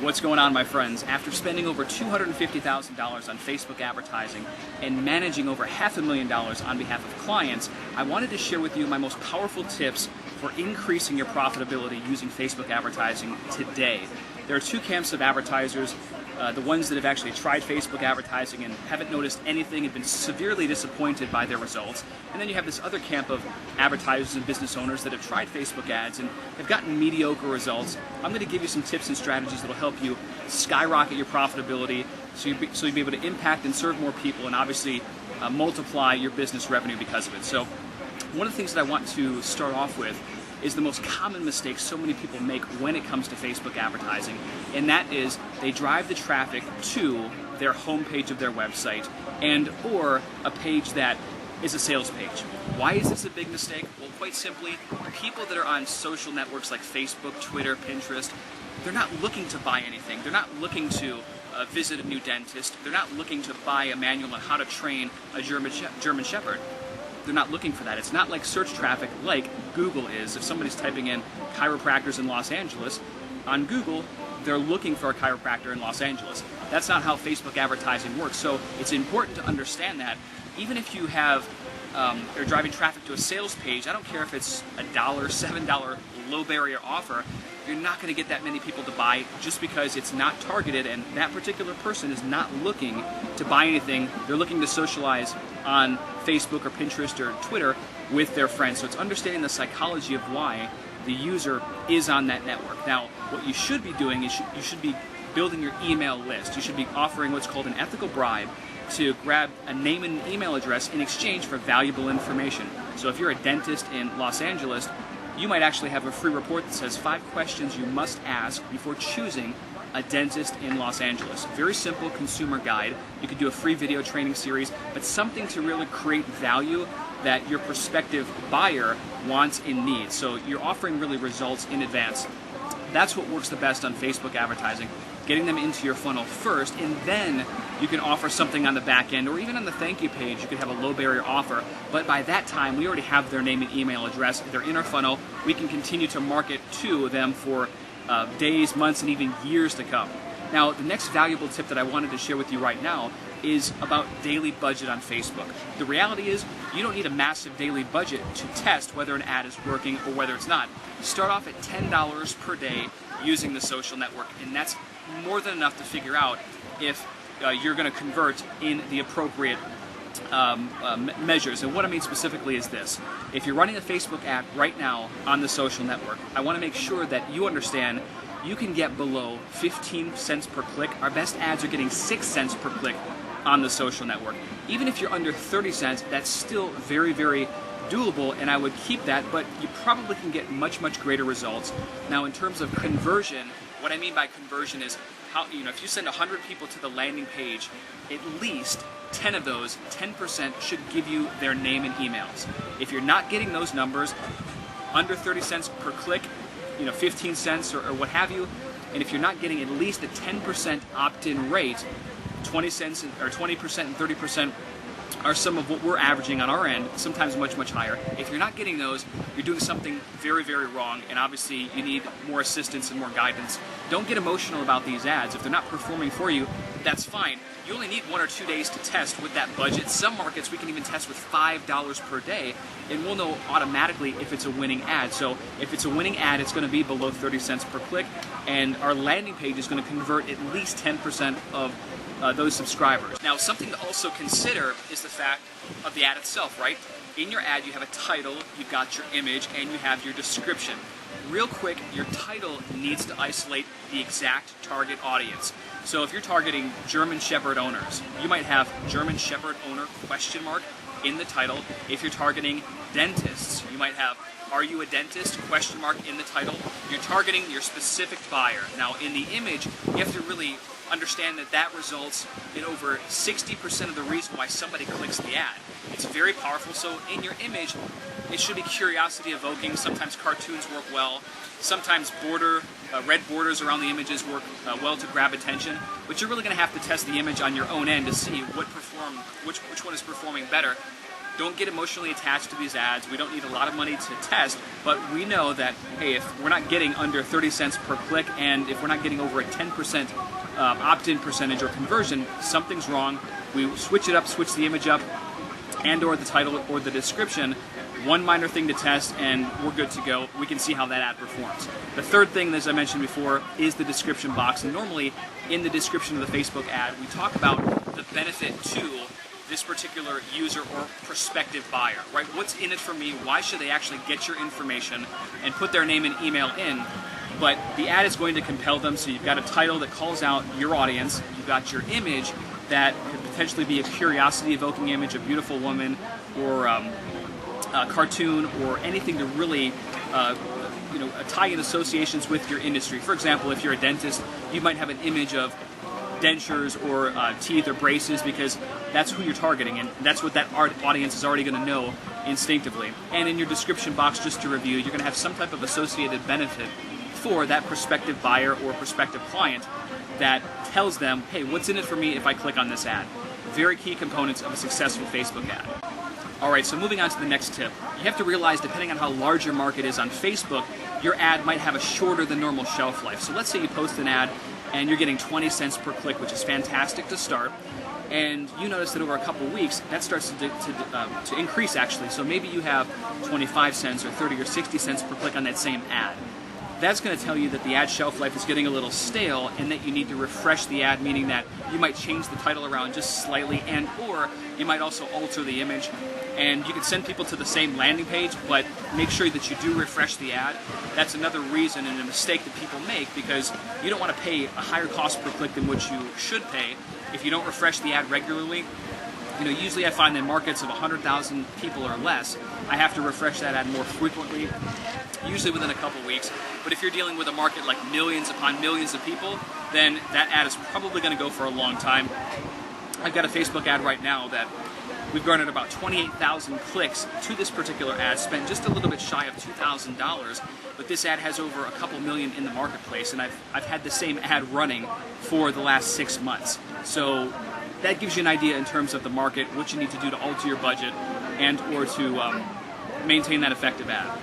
What's going on, my friends? After spending over $250,000 on Facebook advertising and managing over $500,000 on behalf of clients, I wanted to share with you my most powerful tips for increasing your profitability using Facebook advertising today. There are two camps of advertisers. The ones that have actually tried Facebook advertising and haven't noticed anything and been severely disappointed by their results. And then you have this other camp of advertisers and business owners that have tried Facebook ads and have gotten mediocre results. I'm going to give you some tips and strategies that will help you skyrocket your profitability so you'll be able to impact and serve more people and obviously multiply your business revenue because of it. So one of the things that I want to start off with is the most common mistake so many people make when it comes to Facebook advertising, and that is they drive the traffic to their homepage of their website and or a page that is a sales page. Why is this a big mistake? Well, quite simply, people that are on social networks like Facebook, Twitter, Pinterest, they're not looking to buy anything. They're not looking to visit a new dentist. They're not looking to buy a manual on how to train a German Shepherd. They're not looking for that. It's not like search traffic like Google is. If somebody's typing in chiropractors in Los Angeles, on Google, they're looking for a chiropractor in Los Angeles. That's not how Facebook advertising works. So it's important to understand that even if you have, you're driving traffic to a sales page, I don't care if it's $1, $7 low barrier offer, you're not going to get that many people to buy just because it's not targeted and that particular person is not looking to buy anything. They're looking to socialize on Facebook or Pinterest or Twitter with their friends. So it's understanding the psychology of why the user is on that network. Now, what you should be doing is you should be building your email list. You should be offering what's called an ethical bribe to grab a name and email address in exchange for valuable information. So if you're a dentist in Los Angeles, you might actually have a free report that says 5 questions you must ask before choosing a dentist in Los Angeles. Very simple consumer guide. You could do a free video training series, but something to really create value that your prospective buyer wants and needs. So you're offering really results in advance. That's what works the best on Facebook advertising. Getting them into your funnel first, and then you can offer something on the back end, or even on the thank you page, you could have a low barrier offer. But by that time, we already have their name and email address. They're in our funnel. We can continue to market to them for days, months, and even years to come. Now, the next valuable tip that I wanted to share with you right now is about daily budget on Facebook. The reality is you don't need a massive daily budget to test whether an ad is working or whether it's not. Start off at $10 per day using the social network, and that's more than enough to figure out if you're going to convert in the appropriate measures. And what I mean specifically is this. If you're running a Facebook ad right now on the social network, I want to make sure that you understand you can get below 15 cents per click. Our best ads are getting 6 cents per click on the social network. Even if you're under 30 cents, that's still very, very doable, and I would keep that, but you probably can get much, much greater results. Now, in terms of conversion, what I mean by conversion is how, if you send 100 people to the landing page, at least 10 of those, 10% should give you their name and emails. If you're not getting those numbers, under 30 cents per click, 15 cents or what have you, and if you're not getting at least a 10% opt-in rate, 20 cents or 20% and 30% are some of what we're averaging on our end, sometimes much, much higher. If you're not getting those, you're doing something very, very wrong, and obviously you need more assistance and more guidance. Don't get emotional about these ads. If they're not performing for you, that's fine. You only need 1 or 2 days to test with that budget. Some markets we can even test with $5 per day, and we'll know automatically if it's a winning ad. So if it's a winning ad, it's going to be below 30 cents per click, and our landing page is going to convert at least 10% of those subscribers. Now, something to also consider is the fact of the ad itself, right? In your ad, you have a title, you've got your image, and you have your description. Real quick, your title needs to isolate the exact target audience. So if you're targeting German Shepherd owners, you might have German Shepherd owner ? In the title. If you're targeting dentists, you might have "Are you a dentist ? In the title. You're targeting your specific buyer. Now, in the image, you have to really understand that results in over 60% of the reason why somebody clicks the ad. It's very powerful. So in your image, it should be curiosity evoking. Sometimes cartoons work well. Sometimes red borders around the images work well to grab attention. But you're really going to have to test the image on your own end to see which one is performing better. don't get emotionally attached to these ads. We don't need a lot of money to test, but we know that, hey, if we're not getting under 30 cents per click, and if we're not getting over a 10% opt-in percentage or conversion, something's wrong. We switch it up, switch the image up, and or the title or the description. One minor thing to test, and we're good to go. We can see how that ad performs. The third thing, as I mentioned before, is the description box. And normally, in the description of the Facebook ad, we talk about the benefit to this particular user or prospective buyer, right? What's in it for me? Why should they actually get your information and put their name and email in? But the ad is going to compel them, so you've got a title that calls out your audience. You've got your image that could potentially be a curiosity-evoking image, a beautiful woman, or a cartoon, or anything to really tie in associations with your industry. For example, if you're a dentist, you might have an image of dentures or teeth or braces, because that's who you're targeting, and that's what that audience is already going to know instinctively. And in your description box, just to review, you're going to have some type of associated benefit for that prospective buyer or prospective client that tells them, hey, what's in it for me if I click on this ad? Very key components of a successful Facebook ad. All right, so moving on to the next tip. You have to realize, depending on how large your market is on Facebook, your ad might have a shorter than normal shelf life. So let's say you post an ad and you're getting 20 cents per click, which is fantastic to start. And you notice that over a couple weeks, that starts to increase, actually. So maybe you have 25 cents or 30 or 60 cents per click on that same ad. That's going to tell you that the ad shelf life is getting a little stale, and that you need to refresh the ad, meaning that you might change the title around just slightly, and or you might also alter the image. And you can send people to the same landing page, but make sure that you do refresh the ad. That's another reason and a mistake that people make, because you don't want to pay a higher cost per click than what you should pay if you don't refresh the ad regularly. Usually I find in markets of 100,000 people or less, I have to refresh that ad more frequently, usually within a couple weeks. But if you're dealing with a market like millions upon millions of people, then that ad is probably going to go for a long time. I've got a Facebook ad right now that we've garnered about 28,000 clicks to this particular ad, spent just a little bit shy of $2,000, but this ad has over a couple million in the marketplace, and I've had the same ad running for the last 6 months. So that gives you an idea in terms of the market, what you need to do to alter your budget and or to maintain that effective ad.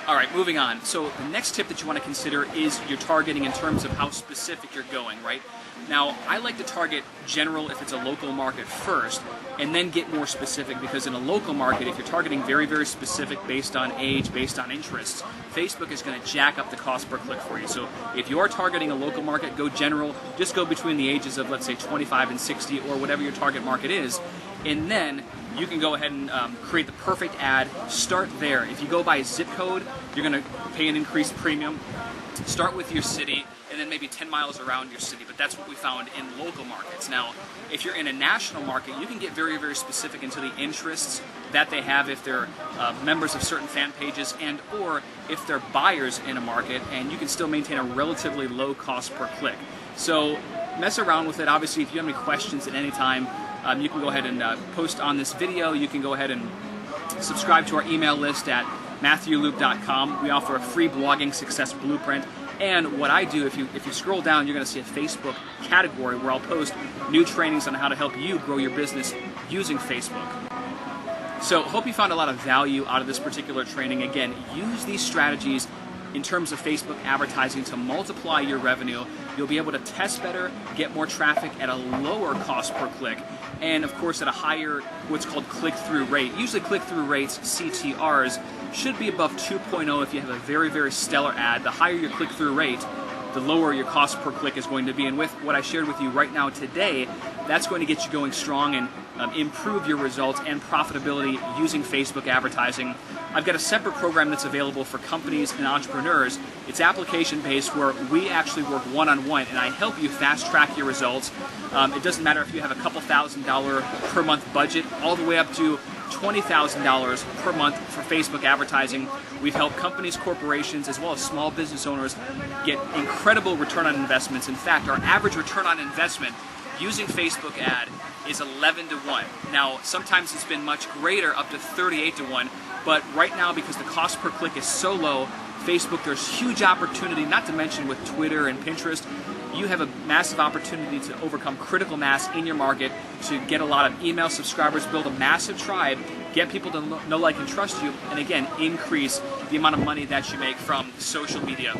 All right, moving on. So the next tip that you want to consider is your targeting in terms of how specific you're going, right? Now, I like to target general if it's a local market first, and then get more specific, because in a local market, if you're targeting very, very specific based on age, based on interests, Facebook is going to jack up the cost per click for you. So if you are targeting a local market, go general. Just go between the ages of, let's say, 25 and 60, or whatever your target market is, and then you can go ahead and create the perfect ad. Start there. If you go by zip code, you're going to pay an increased premium. Start with your city, and then maybe 10 miles around your city, but that's what we found in local markets. Now, if you're in a national market, you can get very, very specific into the interests that they have, if they're members of certain fan pages, and or if they're buyers in a market, and you can still maintain a relatively low cost per click. So mess around with it. Obviously, if you have any questions at any time, you can go ahead and post on this video. You can go ahead and subscribe to our email list at MatthewLoop.com. We offer a free blogging success blueprint. And what I do, if you scroll down, you're going to see a Facebook category where I'll post new trainings on how to help you grow your business using Facebook. So hope you found a lot of value out of this particular training. Again, use these strategies in terms of Facebook advertising to multiply your revenue. You'll be able to test better, get more traffic at a lower cost per click, and of course at a higher, what's called click-through rate. Usually click-through rates, CTRs, should be above 2.0 if you have a very, very stellar ad. The higher your click-through rate, the lower your cost per click is going to be. And with what I shared with you right now today, that's going to get you going strong and improve your results and profitability using Facebook advertising. I've got a separate program that's available for companies and entrepreneurs. It's application-based, where we actually work one-on-one, and I help you fast-track your results. It doesn't matter if you have a couple $1,000 per month budget, all the way up to $20,000 per month for Facebook advertising. We've helped companies, corporations, as well as small business owners get incredible return on investments. In fact, our average return on investment using Facebook ad is 11 to 1. Now, sometimes it's been much greater, up to 38 to 1, but right now, because the cost per click is so low, Facebook, there's huge opportunity, not to mention with Twitter and Pinterest. You have a massive opportunity to overcome critical mass in your market, to get a lot of email subscribers, build a massive tribe, get people to know, like, and trust you, and again, increase the amount of money that you make from social media.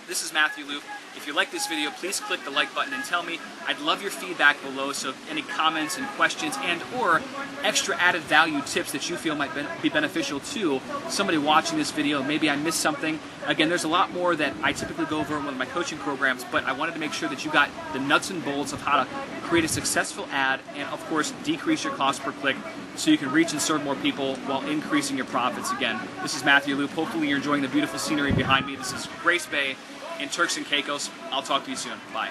This is Matthew Loop. If you like this video, please click the like button and tell me. I'd love your feedback below, so any comments and questions and or extra added value tips that you feel might be beneficial to somebody watching this video. Maybe I missed something. Again, there's a lot more that I typically go over in one of my coaching programs, but I wanted to make sure that you got the nuts and bolts of how to create a successful ad and, of course, decrease your cost per click so you can reach and serve more people while increasing your profits. Again, this is Matthew Loop. Hopefully you're enjoying the beautiful scenery behind me. This is Grace Bay in Turks and Caicos. I'll talk to you soon. Bye.